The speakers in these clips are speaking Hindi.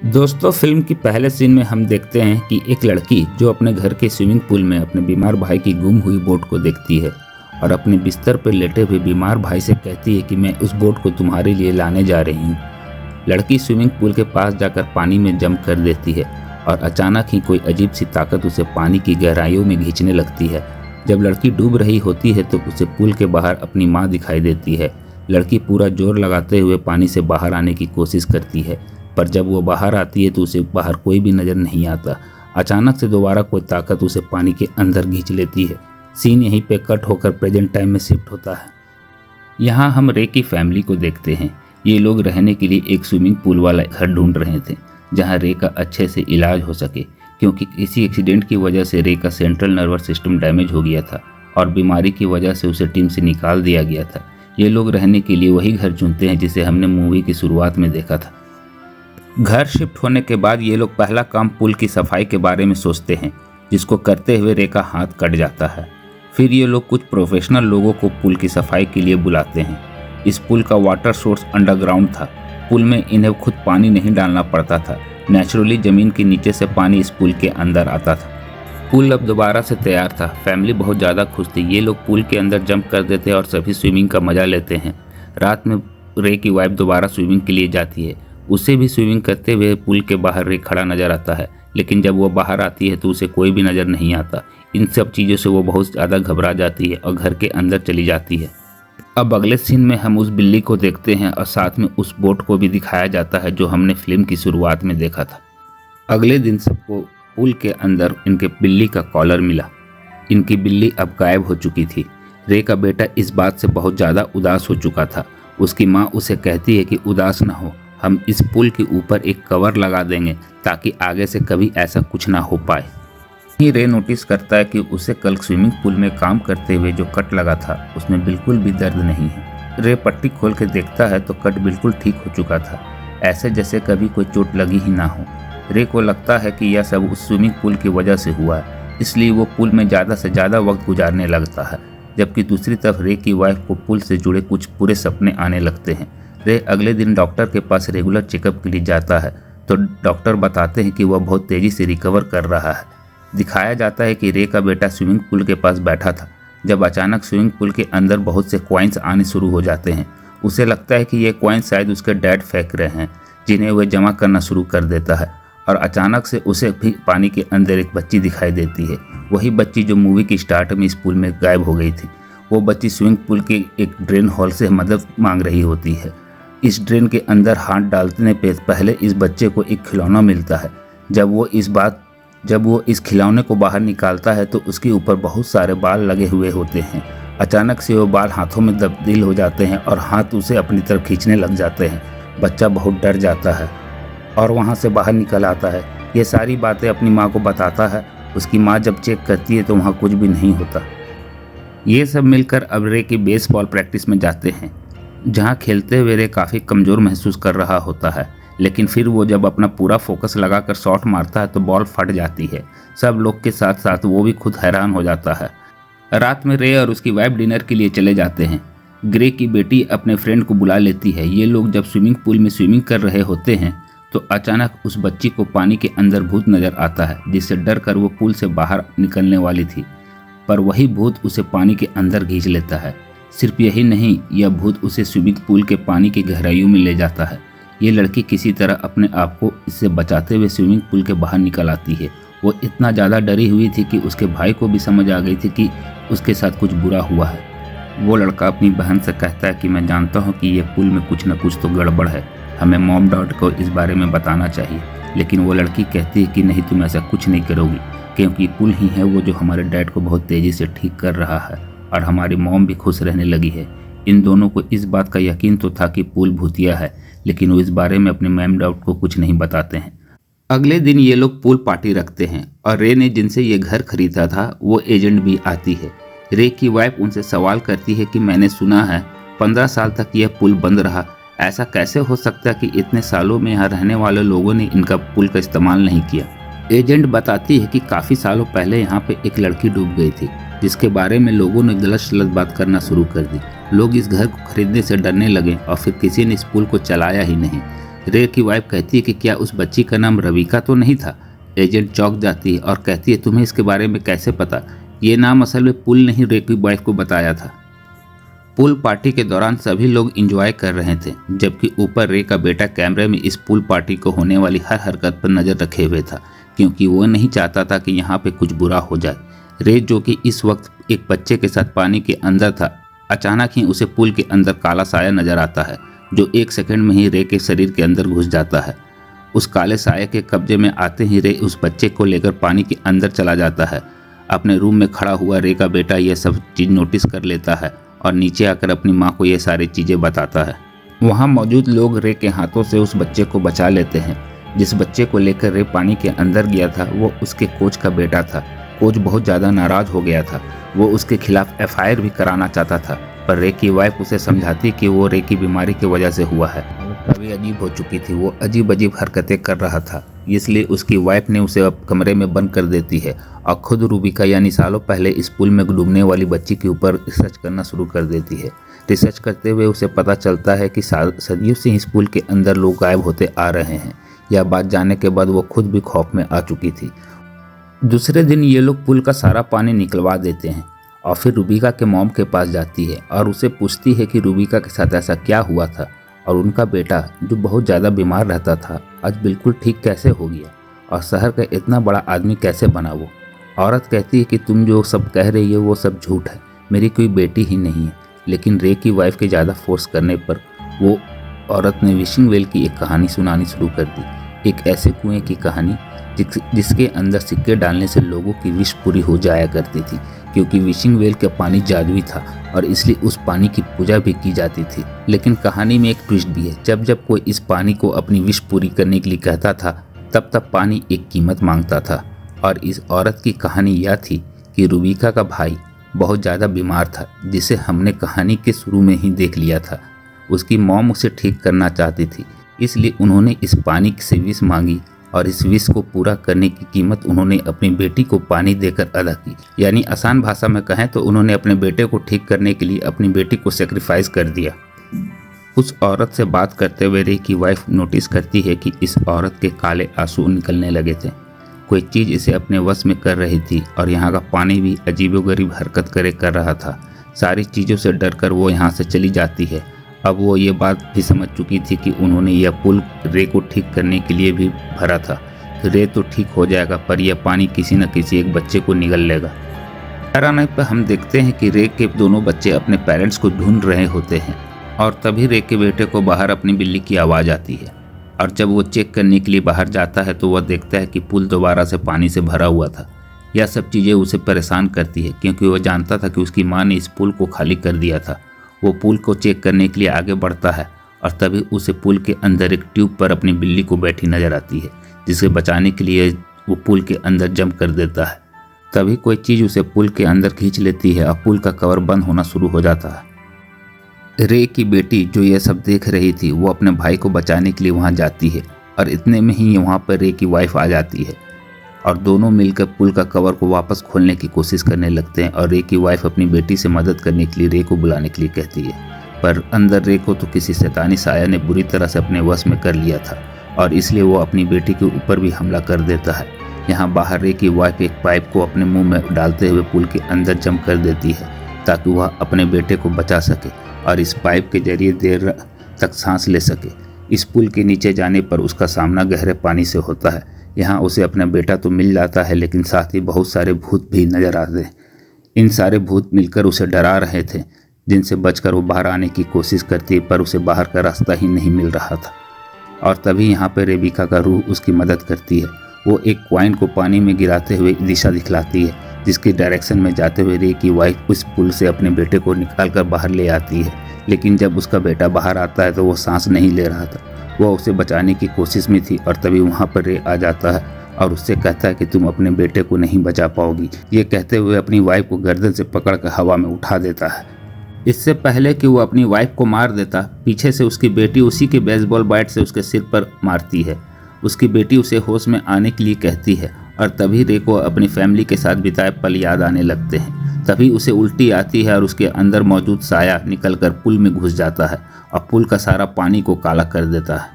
दोस्तों, फिल्म की पहले सीन में हम देखते हैं कि एक लड़की जो अपने घर के स्विमिंग पूल में अपने बीमार भाई की गुम हुई बोट को देखती है और अपने बिस्तर पर लेटे हुए बीमार भाई से कहती है कि मैं उस बोट को तुम्हारे लिए लाने जा रही हूँ। लड़की स्विमिंग पूल के पास जाकर पानी में जंप कर देती है और अचानक ही कोई अजीब सी ताकत उसे पानी की गहराइयों में खींचने लगती है। जब लड़की डूब रही होती है तो उसे पूल के बाहर अपनी माँ दिखाई देती है। लड़की पूरा जोर लगाते हुए पानी से बाहर आने की कोशिश करती है, पर जब वो बाहर आती है तो उसे बाहर कोई भी नज़र नहीं आता। अचानक से दोबारा कोई ताकत उसे पानी के अंदर खींच लेती है। सीन यहीं पे कट होकर प्रेजेंट टाइम में शिफ्ट होता है। यहाँ हम रे की फैमिली को देखते हैं। ये लोग रहने के लिए एक स्विमिंग पूल वाला घर ढूंढ रहे थे जहाँ रे का अच्छे से इलाज हो सके, क्योंकि किसी एक्सीडेंट की वजह से रे का सेंट्रल नर्वस सिस्टम डैमेज हो गया था और बीमारी की वजह से उसे टीम से निकाल दिया गया था। ये लोग रहने के लिए वही घर चुनते हैं जिसे हमने मूवी की शुरुआत में देखा था। घर शिफ्ट होने के बाद ये लोग पहला काम पुल की सफाई के बारे में सोचते हैं, जिसको करते हुए रे का हाथ कट जाता है। फिर ये लोग कुछ प्रोफेशनल लोगों को पुल की सफाई के लिए बुलाते हैं। इस पुल का वाटर सोर्स अंडरग्राउंड था। पुल में इन्हें खुद पानी नहीं डालना पड़ता था। नेचुरली ज़मीन के नीचे से पानी इस पुल के अंदर आता था। पुल अब दोबारा से तैयार था। फैमिली बहुत ज़्यादा खुश थी। ये लोग पुल के अंदर जंप कर देते हैं और सभी स्विमिंग का मज़ा लेते हैं। रात में रे की वाइफ दोबारा स्विमिंग के लिए जाती है। उसे भी स्विमिंग करते हुए पुल के बाहर रे खड़ा नज़र आता है, लेकिन जब वो बाहर आती है तो उसे कोई भी नज़र नहीं आता। इन सब चीज़ों से वो बहुत ज़्यादा घबरा जाती है और घर के अंदर चली जाती है। अब अगले सीन में हम उस बिल्ली को देखते हैं और साथ में उस बोट को भी दिखाया जाता है जो हमने फिल्म की शुरुआत में देखा था। अगले दिन सबको पुल के अंदर इनके बिल्ली का कॉलर मिला। इनकी बिल्ली अब गायब हो चुकी थी। रे का बेटा इस बात से बहुत ज़्यादा उदास हो चुका था। उसकी माँ उसे कहती है कि उदास ना हो, हम इस पुल के ऊपर एक कवर लगा देंगे ताकि आगे से कभी ऐसा कुछ ना हो पाए। ही रे नोटिस करता है कि उसे कल स्विमिंग पूल में काम करते हुए जो कट लगा था उसमें बिल्कुल भी दर्द नहीं है। रे पट्टी खोल के देखता है तो कट बिल्कुल ठीक हो चुका था, ऐसे जैसे कभी कोई चोट लगी ही ना हो। रे को लगता है कि यह सब उस स्विमिंग पूल की वजह से हुआ है, इसलिए वो पुल में ज़्यादा से ज़्यादा वक्त गुजारने लगता है। जबकि दूसरी तरफ रे की वाइफ को पुल से जुड़े कुछ बुरे सपने आने लगते हैं। रे अगले दिन डॉक्टर के पास रेगुलर चेकअप के लिए जाता है तो डॉक्टर बताते हैं कि वह बहुत तेज़ी से रिकवर कर रहा है। दिखाया जाता है कि रे का बेटा स्विमिंग पूल के पास बैठा था जब अचानक स्विमिंग पूल के अंदर बहुत से कॉइन्स आने शुरू हो जाते हैं। उसे लगता है कि ये कॉइन्स शायद उसके डैड फेंक रहे हैं, जिन्हें वह जमा करना शुरू कर देता है और अचानक से उसे भी पानी के अंदर एक बच्ची दिखाई देती है। वही बच्ची जो मूवी की स्टार्ट में इस पूल में गायब हो गई थी। वो बच्ची स्विमिंग पूल के एक ड्रेन होल से मदद मांग रही होती है। इस ड्रेन के अंदर हाथ डालने पे पहले इस बच्चे को एक खिलौना मिलता है। जब वो इस खिलौने को बाहर निकालता है तो उसके ऊपर बहुत सारे बाल लगे हुए होते हैं। अचानक से वो बाल हाथों में तब्दील हो जाते हैं और हाथ उसे अपनी तरफ खींचने लग जाते हैं। बच्चा बहुत डर जाता है और वहाँ से बाहर निकल आता है। ये सारी बातें अपनी माँ को बताता है। उसकी माँ जब चेक करती है तो वहाँ कुछ भी नहीं होता। ये सब मिलकर अब रे की बेसबॉल प्रैक्टिस में जाते हैं, जहाँ खेलते हुए रे काफ़ी कमज़ोर महसूस कर रहा होता है। लेकिन फिर वो जब अपना पूरा फोकस लगाकर शॉट मारता है तो बॉल फट जाती है। सब लोग के साथ साथ वो भी खुद हैरान हो जाता है। रात में रे और उसकी वाइफ डिनर के लिए चले जाते हैं। ग्रे की बेटी अपने फ्रेंड को बुला लेती है। ये लोग जब स्विमिंग पूल में स्विमिंग कर रहे होते हैं तो अचानक उस बच्ची को पानी के अंदर भूत नज़र आता है, जिससे डर कर वो पूल से बाहर निकलने वाली थी, पर वही भूत उसे पानी के अंदर खींच लेता है। सिर्फ यही नहीं, यह भूत उसे स्विमिंग पूल के पानी की गहराइयों में ले जाता है। ये लड़की किसी तरह अपने आप को इससे बचाते हुए स्विमिंग पूल के बाहर निकल आती है। वो इतना ज़्यादा डरी हुई थी कि उसके भाई को भी समझ आ गई थी कि उसके साथ कुछ बुरा हुआ है। वो लड़का अपनी बहन से कहता है कि मैं जानता हूँ कि ये पुल में कुछ न कुछ तो गड़बड़ है, हमें मॉम डैड को इस बारे में बताना चाहिए। लेकिन वो लड़की कहती है कि नहीं, तुम ऐसा कुछ नहीं करोगी, क्योंकि पुल ही है वो जो हमारे डैड को बहुत तेज़ी से ठीक कर रहा है और हमारी मॉम भी खुश रहने लगी है। इन दोनों को इस बात का यकीन तो था कि पुल भूतिया है, लेकिन वो इस बारे में अपने मैम डॉट को कुछ नहीं बताते हैं। अगले दिन ये लोग पूल पार्टी रखते हैं और रे ने जिनसे ये घर खरीदा था वो एजेंट भी आती है। रे की वाइफ उनसे सवाल करती है कि मैंने सुना है 15 साल तक यह पुल बंद रहा, ऐसा कैसे हो सकता है कि इतने सालों में यहाँ रहने वाले लोगों ने इनका पुल का इस्तेमाल नहीं किया। एजेंट बताती है कि काफ़ी सालों पहले यहाँ पे एक लड़की डूब गई थी, जिसके बारे में लोगों ने गलत सलत बात करना शुरू कर दी। लोग इस घर को खरीदने से डरने लगे और फिर किसी ने इस पुल को चलाया ही नहीं। रे की वाइफ कहती है कि क्या उस बच्ची का नाम रविका तो नहीं था। एजेंट चौंक जाती है और कहती है तुम्हें इसके बारे में कैसे पता। ये नाम असल में पुल ने ही रे की वाइफ को बताया था। पूल पार्टी के दौरान सभी लोग एंजॉय कर रहे थे, जबकि ऊपर रे का बेटा कैमरे में इस पूल पार्टी को होने वाली हर हरकत पर नज़र रखे हुए था, क्योंकि वो नहीं चाहता था कि यहाँ पे कुछ बुरा हो जाए। रे जो कि इस वक्त एक बच्चे के साथ पानी के अंदर था, अचानक ही उसे पूल के अंदर काला साया नजर आता है, जो 1 सेकंड में ही रे के शरीर के अंदर घुस जाता है। उस काले साये के कब्जे में आते ही रे उस बच्चे को लेकर पानी के अंदर चला जाता है। अपने रूम में खड़ा हुआ रे का बेटा यह सब चीज़ नोटिस कर लेता है और नीचे आकर अपनी माँ को ये सारी चीज़ें बताता है। वहाँ मौजूद लोग रे के हाथों से उस बच्चे को बचा लेते हैं। जिस बच्चे को लेकर रे पानी के अंदर गया था वो उसके कोच का बेटा था। कोच बहुत ज़्यादा नाराज़ हो गया था। वो उसके खिलाफ FIR भी कराना चाहता था, पर रे की वाइफ उसे समझाती कि वो रे की बीमारी की वजह से हुआ है। कभी अजीब हो चुकी थी, वो अजीब अजीब हरकतें कर रहा था, इसलिए उसकी वाइफ ने उसे अब कमरे में बंद कर देती है और खुद रूबिका यानी सालों पहले इस पूल में डूबने वाली बच्ची के ऊपर रिसर्च करना शुरू कर देती है। रिसर्च करते हुए उसे पता चलता है कि सदियों से इस पूल के अंदर लोग गायब होते आ रहे हैं। यह बात जानने के बाद वो खुद भी खौफ में आ चुकी थी। दूसरे दिन ये लोग पुल का सारा पानी निकलवा देते हैं और फिर रूबिका के मॉम के पास जाती है और उसे पूछती है कि रूबिका के साथ ऐसा क्या हुआ था और उनका बेटा जो बहुत ज़्यादा बीमार रहता था आज बिल्कुल ठीक कैसे हो गया और शहर का इतना बड़ा आदमी कैसे बना। वो औरत कहती है कि तुम जो सब कह रही हो वो सब झूठ है, मेरी कोई बेटी ही नहीं है। लेकिन रे की वाइफ के ज़्यादा फोर्स करने पर वो औरत ने विशिंग वेल की एक कहानी सुनानी शुरू कर दी। एक ऐसे कुएं की कहानी जिसके अंदर सिक्के डालने से लोगों की विश पूरी हो जाया करती थी, क्योंकि विशिंग वेल का पानी जादुई था और इसलिए उस पानी की पूजा भी की जाती थी। लेकिन कहानी में एक ट्विस्ट भी है। जब जब कोई इस पानी को अपनी विश पूरी करने के लिए कहता था तब तब पानी एक कीमत मांगता था। और इस औरत की कहानी यह थी कि रूबिका का भाई बहुत ज़्यादा बीमार था, जिसे हमने कहानी के शुरू में ही देख लिया था। उसकी मॉम उसे ठीक करना चाहती थी, इसलिए उन्होंने इस पानी से विश मांगी और इस विश को पूरा करने की कीमत उन्होंने अपनी बेटी को पानी देकर अदा की। यानी आसान भाषा में कहें तो उन्होंने अपने बेटे को ठीक करने के लिए अपनी बेटी को सेक्रीफाइस कर दिया। उस औरत से बात करते हुए रे की वाइफ नोटिस करती है कि इस औरत के काले आंसू निकलने लगे थे। कोई चीज़ इसे अपने वश में कर रही थी और यहाँ का पानी भी अजीबोगरीब हरकत कर रहा था। सारी चीज़ों से डरकर वो यहाँ से चली जाती है। अब वो ये बात भी समझ चुकी थी कि उन्होंने यह पुल रे को ठीक करने के लिए भी भरा था। रे तो ठीक हो जाएगा, पर यह पानी किसी न किसी एक बच्चे को निगल लेगा। आने पर हम देखते हैं कि रे के दोनों बच्चे अपने पेरेंट्स को ढूंढ रहे होते हैं और तभी रे के बेटे को बाहर अपनी बिल्ली की आवाज़ आती है और जब वो चेक करने के लिए बाहर जाता है तो वह देखता है कि पुल दोबारा से पानी से भरा हुआ था। यह सब चीज़ें उसे परेशान करती है, क्योंकि वह जानता था कि उसकी माँ ने इस पुल को खाली कर दिया था। वो पुल को चेक करने के लिए आगे बढ़ता है और तभी उसे पुल के अंदर एक ट्यूब पर अपनी बिल्ली को बैठी नजर आती है, जिसे बचाने के लिए वो पुल के अंदर जंप कर देता है। तभी कोई चीज़ उसे पुल के अंदर खींच लेती है और पुल का कवर बंद होना शुरू हो जाता है। रे की बेटी जो यह सब देख रही थी वो अपने भाई को बचाने के लिए वहाँ जाती है और इतने में ही वहाँ पर रे की वाइफ आ जाती है और दोनों मिलकर पुल का कवर को वापस खोलने की कोशिश करने लगते हैं। और रे की वाइफ अपनी बेटी से मदद करने के लिए रे को बुलाने के लिए कहती है, पर अंदर रे को तो किसी शैतानी साया ने बुरी तरह से अपने वश में कर लिया था और इसलिए वो अपनी बेटी के ऊपर भी हमला कर देता है। यहाँ बाहर रे की वाइफ एक पाइप को अपने मुंह में डालते हुए पुल के अंदर जंप कर देती है ताकि वह अपने बेटे को बचा सके और इस पाइप के जरिए देर तक सांस ले सके। इस पुल के नीचे जाने पर उसका सामना गहरे पानी से होता है। यहाँ उसे अपना बेटा तो मिल जाता है, लेकिन साथ ही बहुत सारे भूत भी नजर आते हैं। इन सारे भूत मिलकर उसे डरा रहे थे, जिनसे बचकर वो बाहर आने की कोशिश करती है, पर उसे बाहर का रास्ता ही नहीं मिल रहा था। और तभी यहाँ पर रेबिका का रूह उसकी मदद करती है। वो एक कॉइन को पानी में गिराते हुए दिशा दिखलाती है, जिसकी डायरेक्शन में जाते हुए रे की वाइफ उस पुल से अपने बेटे को निकालकर बाहर ले आती है। लेकिन जब उसका बेटा बाहर आता है तो वो सांस नहीं ले रहा था। वह उसे बचाने की कोशिश में थी और तभी वहाँ पर रे आ जाता है और उससे कहता है कि तुम अपने बेटे को नहीं बचा पाओगी। ये कहते हुए अपनी वाइफ को गर्दन से पकड़कर हवा में उठा देता है। इससे पहले कि वो अपनी वाइफ को मार देता, पीछे से उसकी बेटी उसी के बेसबॉल बैट से उसके सिर पर मारती है। उसकी बेटी उसे होश में आने के लिए कहती है और तभी रे को अपनी फैमिली के साथ बिताए पल याद आने लगते हैं। तभी उसे उल्टी आती है और उसके अंदर मौजूद साया निकलकर पुल में घुस जाता है और पुल का सारा पानी को काला कर देता है।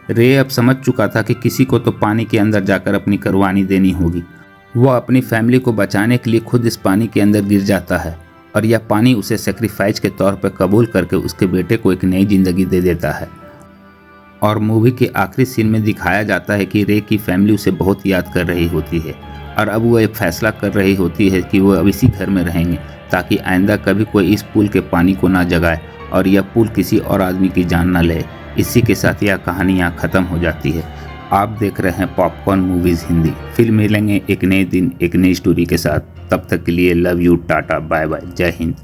रे अब समझ चुका था कि किसी को तो पानी के अंदर जाकर अपनी कुर्बानी देनी होगी। वह अपनी फैमिली को बचाने के लिए खुद इस पानी के अंदर गिर जाता है और यह पानी उसे सेक्रीफाइस के तौर पर कबूल करके उसके बेटे को एक नई जिंदगी दे देता है। और मूवी के आखिरी सीन में दिखाया जाता है कि रे की फैमिली उसे बहुत याद कर रही होती है और अब वो एक फैसला कर रही होती है कि वो अब इसी घर में रहेंगे ताकि आइंदा कभी कोई इस पुल के पानी को ना जगाए और यह पुल किसी और आदमी की जान न ले। इसी के साथ यह कहानी यहाँ ख़त्म हो जाती है। आप देख रहे हैं पॉपकॉर्न मूवीज़ हिंदी। फिर मिलेंगे एक नए दिन एक नई स्टोरी के साथ। तब तक के लिए love you, tata, bye bye, जय हिंद।